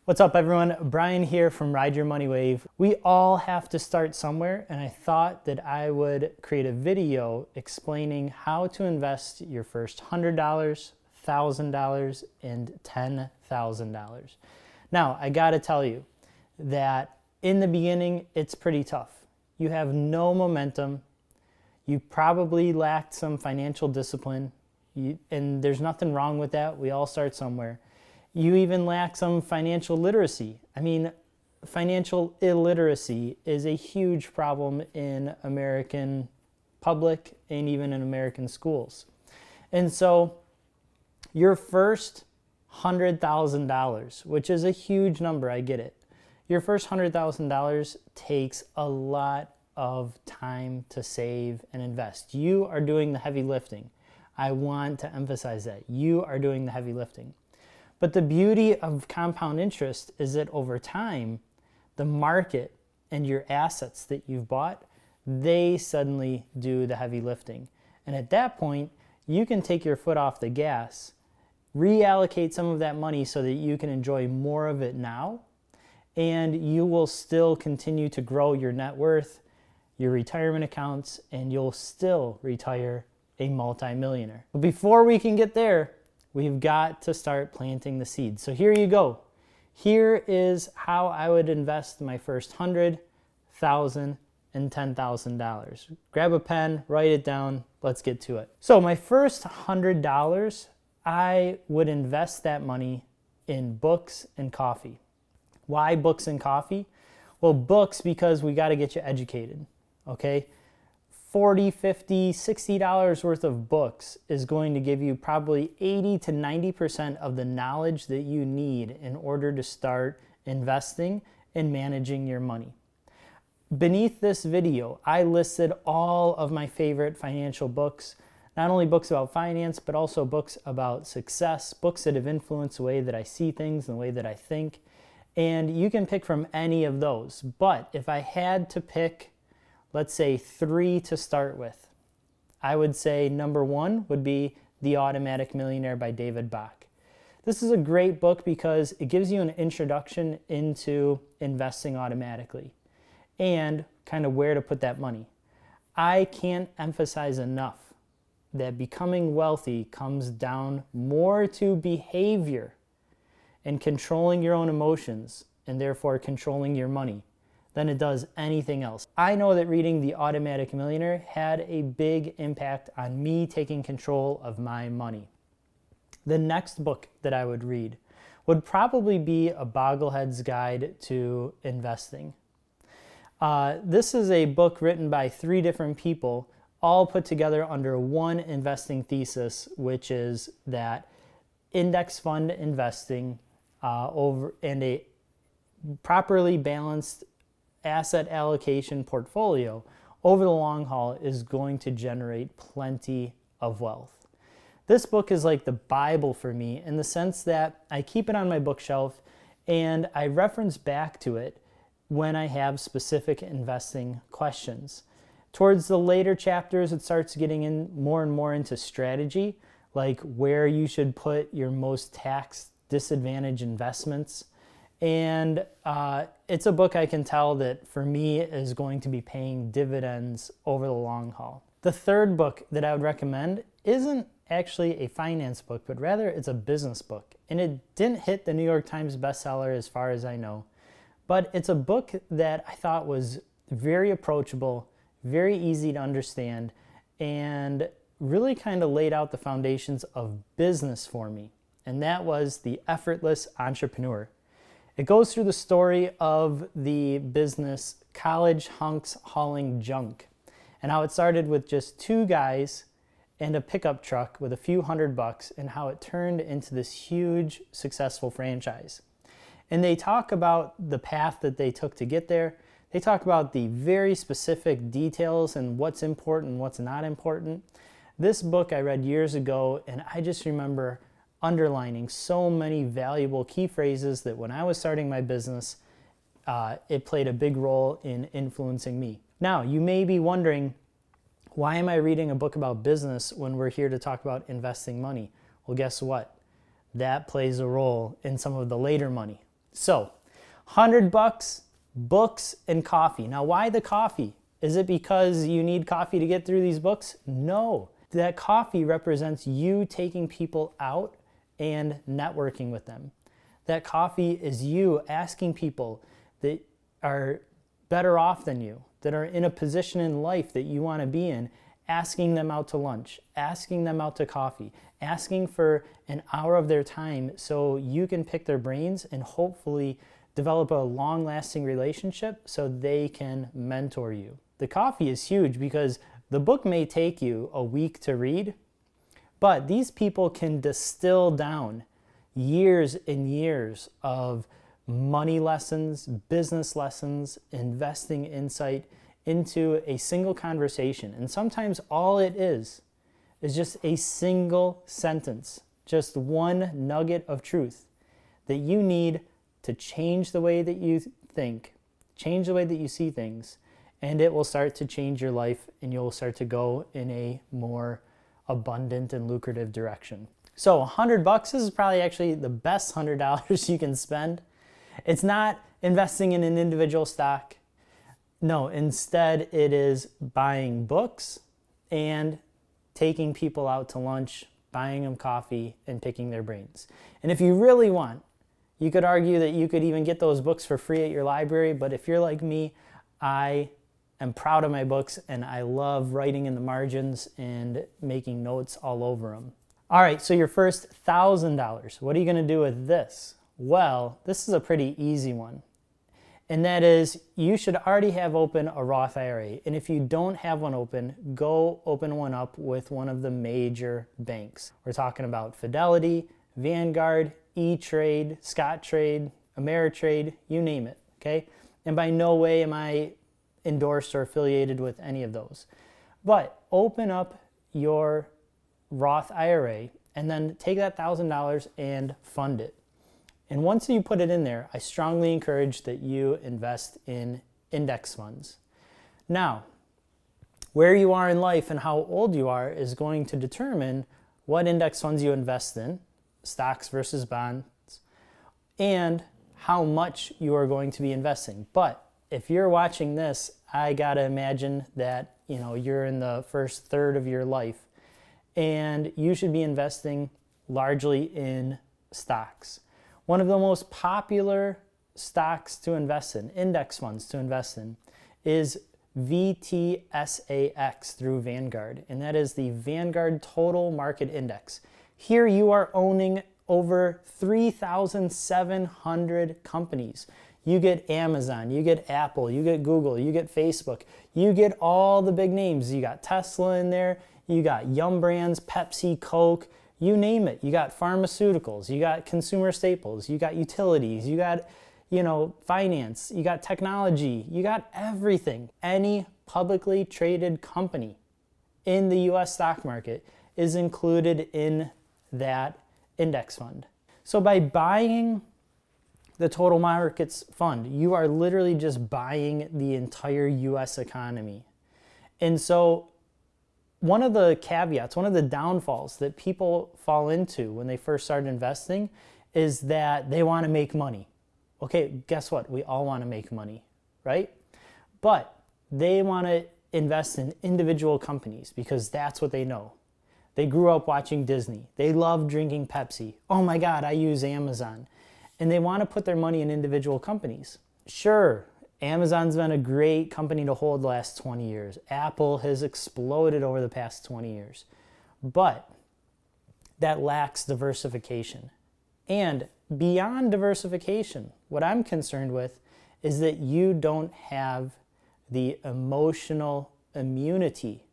What's up, everyone? Brian here from Ride Your Money Wave. We all have to start somewhere, and I thought that I would create a video explaining how to invest your first $100, $1,000, and $10,000. Now, I gotta tell you that in the beginning, it's pretty tough. You have no momentum. You probably lacked some financial discipline, and there's nothing wrong with that. We all start somewhere. You even lack some financial literacy. I mean, financial illiteracy is a huge problem in American public and even in American schools. And so your first $100,000, which is a huge number, I get it. Your first $100,000 takes a lot of time to save and invest. You are doing the heavy lifting. I want to emphasize that. You are doing the heavy lifting. But the beauty of compound interest is that over time, the market and your assets that you've bought, they suddenly do the heavy lifting. And at that point, you can take your foot off the gas, reallocate some of that money so that you can enjoy more of it now, and you will still continue to grow your net worth, your retirement accounts, and you'll still retire a multimillionaire. But before we can get there, we've got to start planting the seeds. So here you go. Here is how I would invest my first $100,000, $1,000, and $10,000. Grab a pen, write it down. Let's get to it. So my first $100, I would invest that money in books and coffee. Why books and coffee? Well, books because we got to get you educated, okay? $40, $50, $60 worth of books is going to give you probably 80 to 90% of the knowledge that you need in order to start investing and managing your money. Beneath this video, I listed all of my favorite financial books, not only books about finance, but also books about success, books that have influenced the way that I see things and the way that I think. And you can pick from any of those. But if I had to pick, let's say 3 to start with, I would say number 1 would be The Automatic Millionaire by David Bach. This is a great book because it gives you an introduction into investing automatically and kind of where to put that money. I can't emphasize enough that becoming wealthy comes down more to behavior and controlling your own emotions and therefore controlling your money than it does anything else. I know that reading The Automatic Millionaire had a big impact on me taking control of my money. The next book that I would read would probably be A Bogglehead's Guide to Investing. This is a book written by 3 different people, all put together under one investing thesis, which is that index fund investing and a properly balanced asset allocation portfolio over the long haul is going to generate plenty of wealth. This book is like the Bible for me in the sense that I keep it on my bookshelf and I reference back to it when I have specific investing questions. Towards the later chapters, it starts getting in more and more into strategy, like where you should put your most tax disadvantaged investments. And it's a book I can tell that for me is going to be paying dividends over the long haul. The third book that I would recommend isn't actually a finance book, but rather it's a business book. And it didn't hit the New York Times bestseller as far as I know. But it's a book that I thought was very approachable, very easy to understand, and really kind of laid out the foundations of business for me. And that was The Effortless Entrepreneur. It goes through the story of the business College Hunks Hauling Junk and how it started with just 2 guys and a pickup truck with a few $100 and how it turned into this huge successful franchise. And they talk about the path that they took to get there. They talk about the very specific details and what's important and what's not important. This book I read years ago and I just remember underlining so many valuable key phrases that when I was starting my business, it played a big role in influencing me. Now, you may be wondering, why am I reading a book about business when we're here to talk about investing money? Well, guess what? That plays a role in some of the later money. So, $100, books and coffee. Now, why the coffee? Is it because you need coffee to get through these books? No. That coffee represents you taking people out and networking with them. That coffee is you asking people that are better off than you, that are in a position in life that you want to be in, asking them out to lunch, asking them out to coffee, asking for an hour of their time so you can pick their brains and hopefully develop a long-lasting relationship so they can mentor you. The coffee is huge because the book may take you a week to read, but these people can distill down years and years of money lessons, business lessons, investing insight into a single conversation. And sometimes all it is just a single sentence, just one nugget of truth that you need to change the way that you think, change the way that you see things, and it will start to change your life and you'll start to go in a more abundant and lucrative direction. So $100 is probably actually the best $100 you can spend. It's not investing in an individual stock. No, instead it is buying books and taking people out to lunch, buying them coffee, and picking their brains. And if you really want, you could argue that you could even get those books for free at your library, but if you're like me, I am proud of my books and I love writing in the margins and making notes all over them. All right, so your first $1,000, what are you gonna do with this? Well, this is a pretty easy one. And that is, you should already have open a Roth IRA. And if you don't have one open, go open one up with one of the major banks. We're talking about Fidelity, Vanguard, E-Trade, Scottrade, Ameritrade, you name it, okay? And by no way am I endorsed or affiliated with any of those. But open up your Roth IRA and then take that $1,000 and fund it. And once you put it in there, I strongly encourage that you invest in index funds. Now, where you are in life and how old you are is going to determine what index funds you invest in, stocks versus bonds, and how much you are going to be investing. But if you're watching this, I gotta imagine that you're in the first third of your life and you should be investing largely in stocks. One of the most popular stocks to invest in, index funds to invest in, is VTSAX through Vanguard, and that is the Vanguard Total Market Index. Here you are owning over 3,700 companies. You get Amazon, you get Apple, you get Google, you get Facebook, you get all the big names. You got Tesla in there, you got Yum Brands, Pepsi, Coke, you name it. You got pharmaceuticals, you got consumer staples, you got utilities, you got, finance, you got technology, you got everything. Any publicly traded company in the US stock market is included in that index fund. So by buying the total markets fund, you are literally just buying the entire US economy. And so one of the caveats, one of the downfalls that people fall into when they first start investing is that they want to make money. Okay, guess what? We all want to make money, right? But they want to invest in individual companies because that's what they know. They grew up watching Disney. They love drinking Pepsi. Oh my God, I use Amazon. And they want to put their money in individual companies. Sure, Amazon's been a great company to hold the last 20 years. Apple has exploded over the past 20 years. But that lacks diversification. And beyond diversification, what I'm concerned with is that you don't have the emotional immunity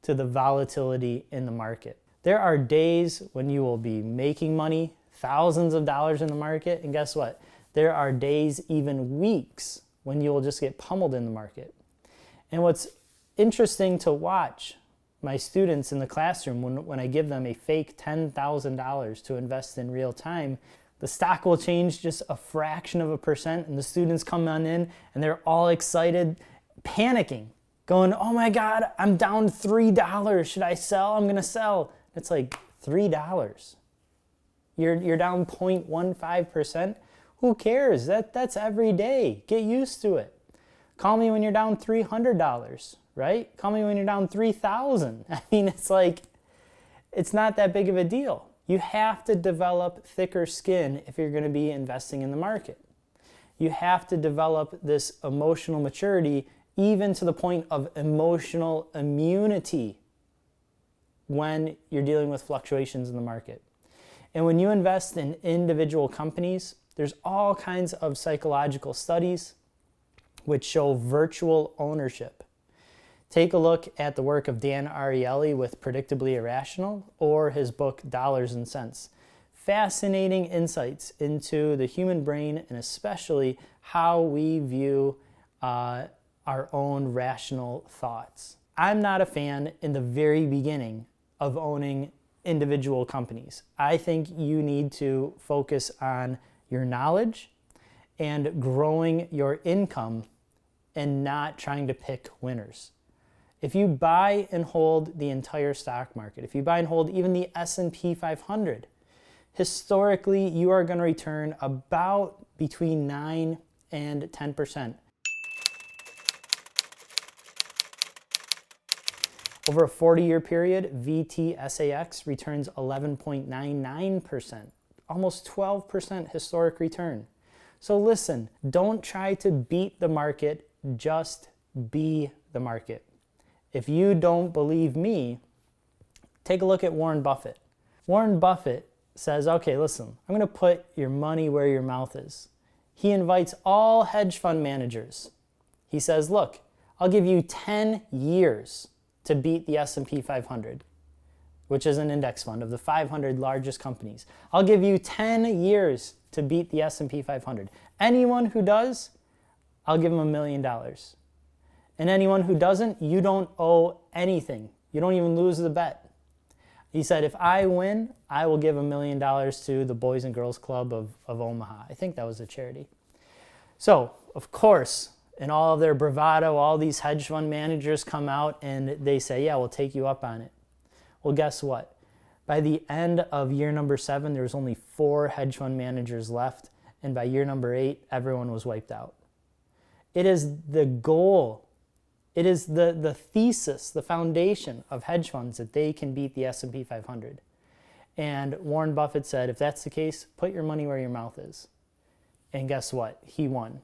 to the volatility in the market. There are days when you will be making money, thousands of dollars in the market, and guess what? There are days, even weeks, when you will just get pummeled in the market. And what's interesting to watch my students in the classroom when I give them a fake $10,000 to invest in real time, the stock will change just a fraction of a percent and the students come on in and they're all excited, panicking, going, oh my God, I'm down $3. Should I sell? I'm gonna sell. It's like $3. You're down 0.15%. Who cares? That's every day. Get used to it. Call me when you're down $300, right? Call me when you're down $3,000. I mean, it's not that big of a deal. You have to develop thicker skin if you're going to be investing in the market. You have to develop this emotional maturity, even to the point of emotional immunity when you're dealing with fluctuations in the market. And when you invest in individual companies, there's all kinds of psychological studies which show virtual ownership. Take a look at the work of Dan Ariely with Predictably Irrational, or his book Dollars and Cents. Fascinating insights into the human brain, and especially how we view our own rational thoughts. I'm not a fan in the very beginning of owning individual companies. I think you need to focus on your knowledge and growing your income and not trying to pick winners. If you buy and hold the entire stock market, if you buy and hold even the S&P 500, historically you are going to return about between 9 and 10%. Over a 40-year period, VTSAX returns 11.99%, almost 12% historic return. So listen, don't try to beat the market, just be the market. If you don't believe me, take a look at Warren Buffett. Warren Buffett says, okay, listen, I'm going to put your money where your mouth is. He invites all hedge fund managers. He says, look, I'll give you 10 years to beat the S&P 500, which is an index fund of the 500 largest companies. I'll give you 10 years to beat the S&P 500. Anyone who does, I'll give them $1 million. And anyone who doesn't, you don't owe anything. You don't even lose the bet. He said, if I win, I will give $1 million to the Boys and Girls Club of Omaha. I think that was a charity. So, of course, in all of their bravado, all these hedge fund managers come out and they say, yeah, we'll take you up on it. Well, guess what? By the end of year number 7, there was only 4 hedge fund managers left. And by year number 8, everyone was wiped out. It is the goal. It is the thesis, the foundation of hedge funds that they can beat the S&P 500. And Warren Buffett said, if that's the case, put your money where your mouth is. And guess what? He won.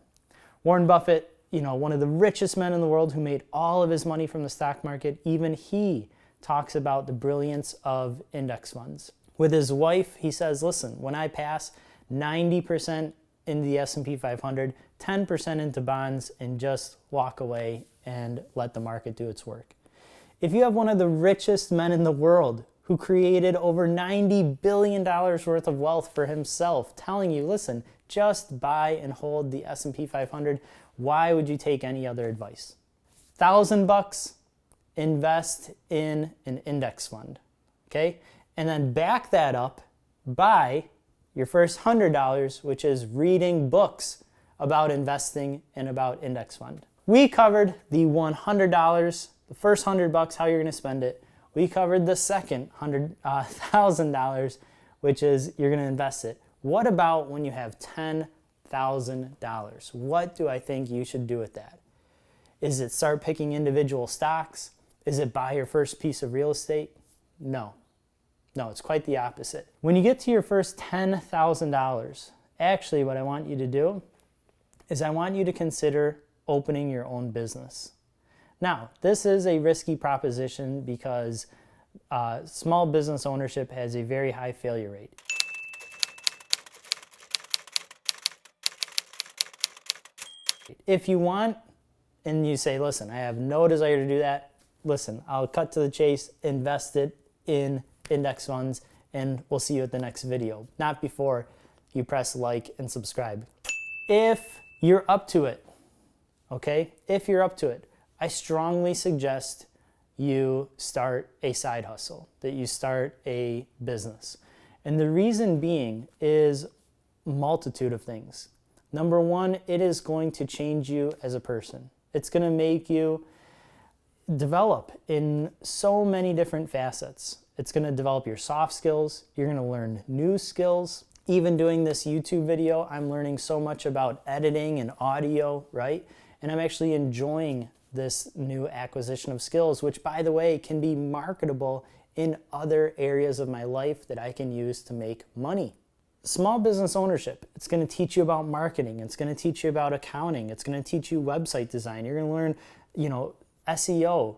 Warren Buffett, one of the richest men in the world who made all of his money from the stock market, even he talks about the brilliance of index funds. With his wife, he says, listen, when I pass 90% in the S&P 500, 10% into bonds, and just walk away and let the market do its work. If you have one of the richest men in the world who created over $90 billion worth of wealth for himself, telling you, listen, just buy and hold the S&P 500, why would you take any other advice? $1,000, invest in an index fund, okay? And then back that up by your first $100, which is reading books about investing and about index fund. We covered the $100, the first $100, how you're going to spend it. We covered the second $1,000, which is you're going to invest it. What about when you have $10,000? What do I think you should do with that? Is it start picking individual stocks? Is it buy your first piece of real estate? No. No, it's quite the opposite. When you get to your first $10,000, actually what I want you to do is I want you to consider opening your own business. Now, this is a risky proposition because small business ownership has a very high failure rate. If you want, and you say, listen, I have no desire to do that, listen, I'll cut to the chase, invest it in index funds, and we'll see you at the next video. Not before you press like and subscribe. If you're up to it, okay? If you're up to it, I strongly suggest you start a side hustle, that you start a business. And the reason being is a multitude of things. Number one, it is going to change you as a person. It's going to make you develop in so many different facets. It's going to develop your soft skills. You're going to learn new skills. Even doing this YouTube video, I'm learning so much about editing and audio, right? And I'm actually enjoying this new acquisition of skills, which, by the way, can be marketable in other areas of my life that I can use to make money. Small business ownership, it's going to teach you about marketing. It's going to teach you about accounting. It's going to teach you website design. You're going to learn, SEO,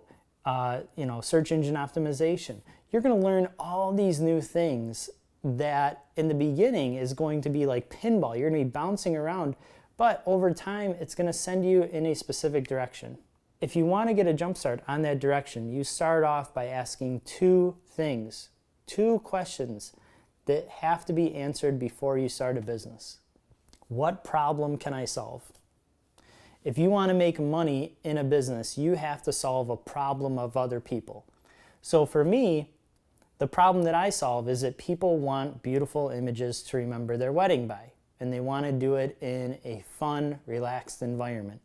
search engine optimization. You're going to learn all these new things that in the beginning is going to be like pinball. You're going to be bouncing around, but over time, it's going to send you in a specific direction. If you want to get a jump start on that direction, you start off by asking two questions that have to be answered before you start a business. What problem can I solve? If you want to make money in a business, you have to solve a problem of other people. So for me, the problem that I solve is that people want beautiful images to remember their wedding by, and they want to do it in a fun, relaxed environment.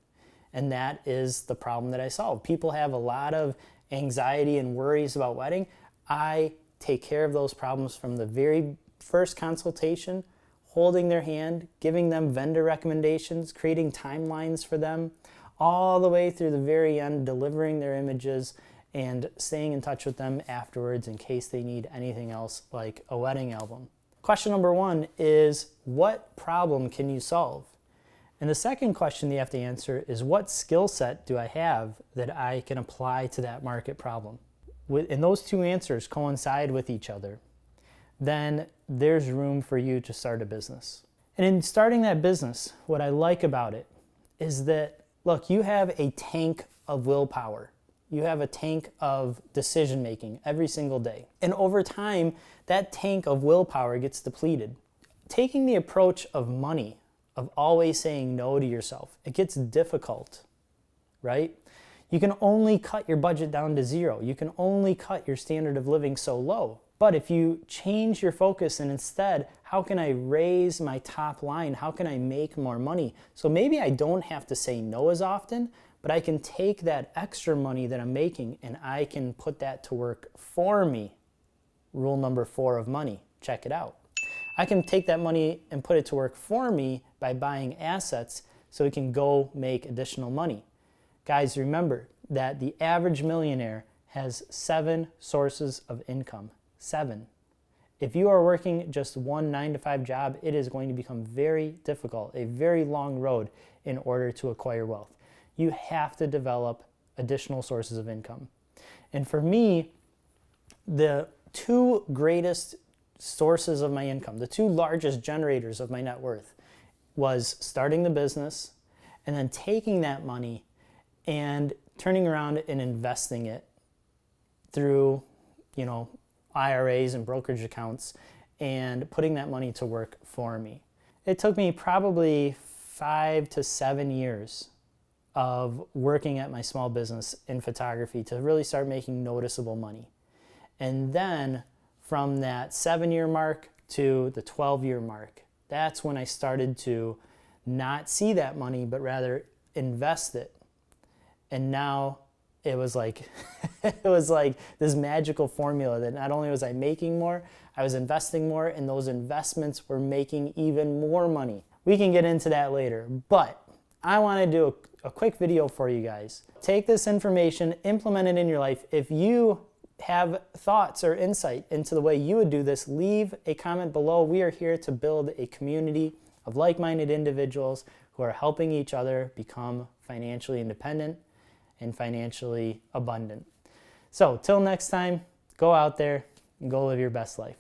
And that is the problem that I solve. People have a lot of anxiety and worries about wedding. I take care of those problems from the very first consultation, holding their hand, giving them vendor recommendations, creating timelines for them, all the way through the very end, delivering their images and staying in touch with them afterwards in case they need anything else like a wedding album. Question number one is, what problem can you solve? And the second question you have to answer is, what skill set do I have that I can apply to that market problem? And those two answers coincide with each other, then there's room for you to start a business. And in starting that business, what I like about it is that, look, you have a tank of willpower. You have a tank of decision making every single day. And over time, that tank of willpower gets depleted. Taking the approach of money, of always saying no to yourself, it gets difficult, right? You can only cut your budget down to zero. You can only cut your standard of living so low. But if you change your focus and instead, how can I raise my top line? How can I make more money? So maybe I don't have to say no as often, but I can take that extra money that I'm making and I can put that to work for me. Rule number 4 of money, check it out. I can take that money and put it to work for me by buying assets so it can go make additional money. Guys, remember that the average millionaire has 7 sources of income. 7. If you are working just one 9-to-5 job, it is going to become very difficult, a very long road in order to acquire wealth. You have to develop additional sources of income. And for me, the 2 greatest sources of my income, the 2 largest generators of my net worth, was starting the business and then taking that money and turning around and investing it through, IRAs and brokerage accounts and putting that money to work for me. It took me probably 5 to 7 years of working at my small business in photography to really start making noticeable money. And then from that 7-year mark to the 12-year mark, that's when I started to not see that money, but rather invest it. And now it was like this magical formula that not only was I making more, I was investing more, and those investments were making even more money. We can get into that later, but I want to do a quick video for you guys. Take this information, implement it in your life. If you have thoughts or insight into the way you would do this, leave a comment below. We are here to build a community of like-minded individuals who are helping each other become financially independent and financially abundant. So till next time, go out there and go live your best life.